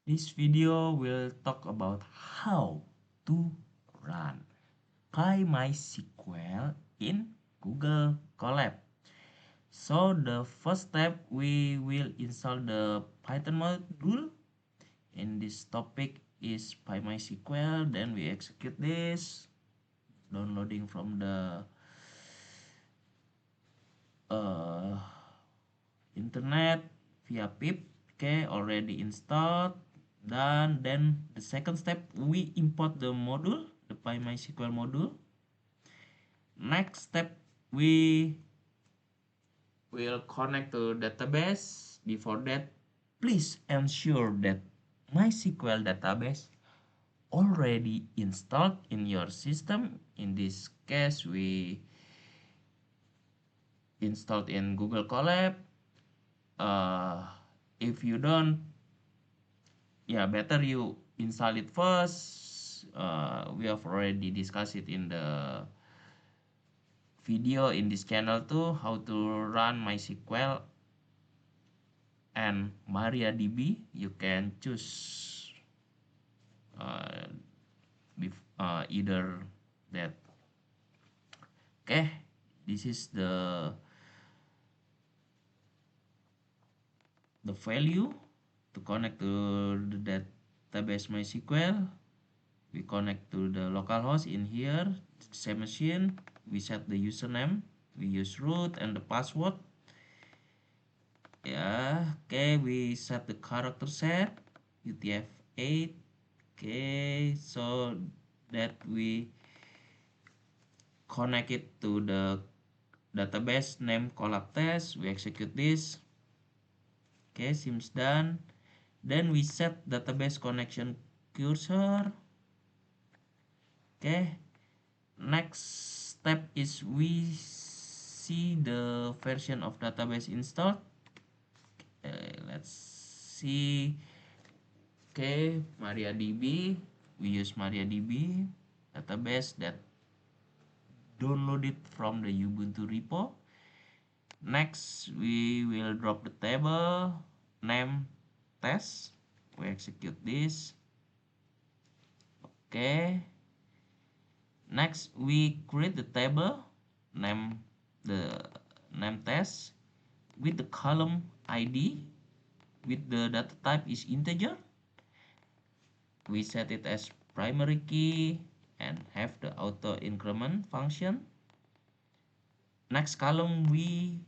This video will talk about how to run PyMySQL in Google Colab. So the first step, we will install the Python module. In this topic is PyMySQL. Then we execute this, downloading from the uh, internet via pip. Okay, already installed. Then the second step, we import the module, the PyMySQL module. Next step, we will connect to database. Before that, please ensure that MySQL database already installed in your system. In this case, we installed in Google Colab. If you don't, yeah, better you install it first. We have already discussed it in the video in this channel too, how to run MySQL and MariaDB. You can choose uh, either that. Okay, this is the value to connect to the database MySQL. We connect to the localhost in here, same machine. We set the username, we use root and the password. Yeah, okay, we set the character set UTF-8. Okay, so that we connect it to the database name Colab test. We execute this. Okay, seems done. Then we set database connection cursor. Okay, next step is we see the version of database installed. Let's see. Okay, MariaDB. We use MariaDB database that downloaded from the Ubuntu repo. Next, we will drop the table name test. We execute this. Okay. Next, we create the table name the name test with the column ID with the data type is integer. We set it as primary key and have the auto increment function. Next column, we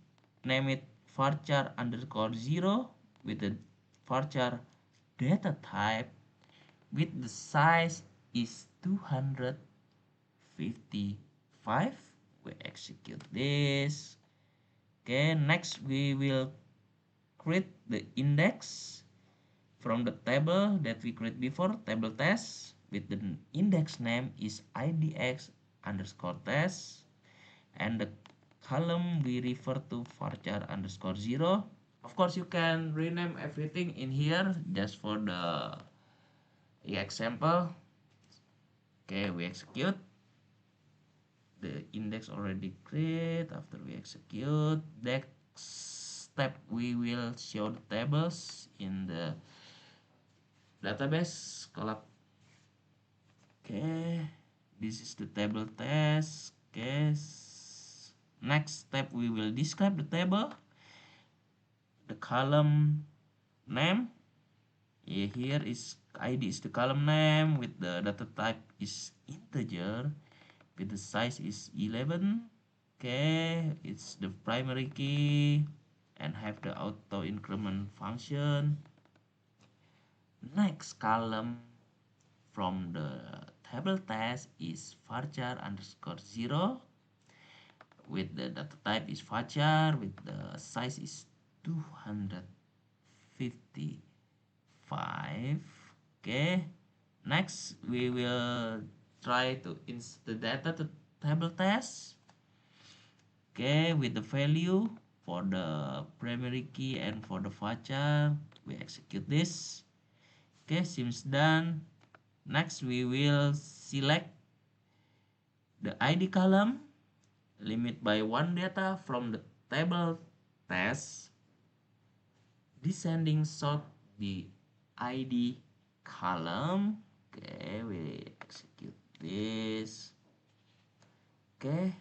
name it varchar underscore 0 with the varchar data type with the size is 255. We execute this. Okay, next we will create the index from the table that we create before, table test, with the index name is idx underscore test, and the column we refer to varchar underscore 0. Of course, you can rename everything in here just for the example. Okay, we execute. The index already create. After we execute, next step we will show the tables in the database Colab. Okay, this is the table test. Okay, next step we will describe the table. The column name, yeah, here is ID is the column name with the data type is integer with the size is 11. Okay, it's the primary key and have the auto increment function. Next column from the table test is varchar underscore 0 with the data type is varchar with the size is 255. Okay, next we will try to insert the data to table test. Okay, with the value for the primary key and for the varchar, we execute this. Okay, seems done. Next, we will select the ID column, limit by one data from the table test, descending sort the ID column. Okay, we execute this. Okay,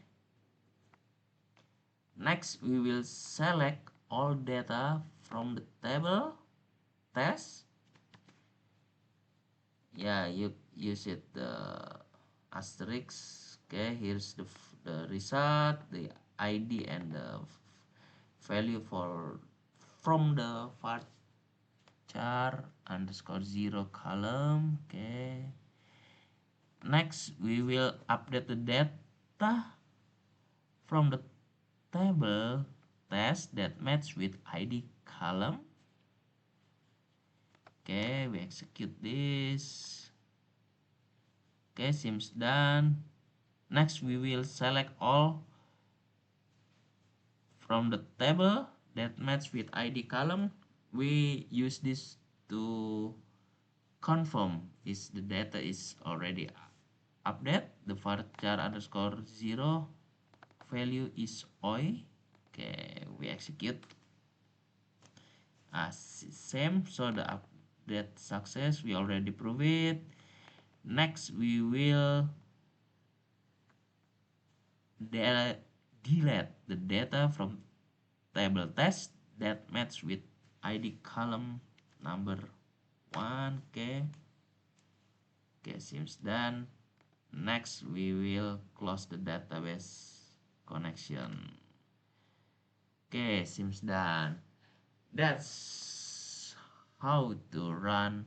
next we will select all data from the table test. Yeah, you use it the asterisk. Okay, here's the result, the ID and the value for from the varchar underscore 0 column. Okay, next we will update the data from the table test that match with ID column. Okay, we execute this. Okay, seems done. Next we will select all from the table that match with ID column. We use this to confirm is the data is already updated. The varchar underscore 0 value is OI. Okay, we execute as same, so the update success, we already prove it. Next we will delete the data from table test that match with ID column number 1. Okay, seems done. Next we will close the database connection. Okay, seems done. That's how to run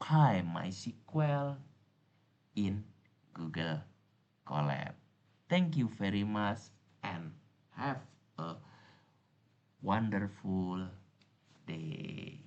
PyMySQL in Google Colab. Thank you very much and have a wonderful day.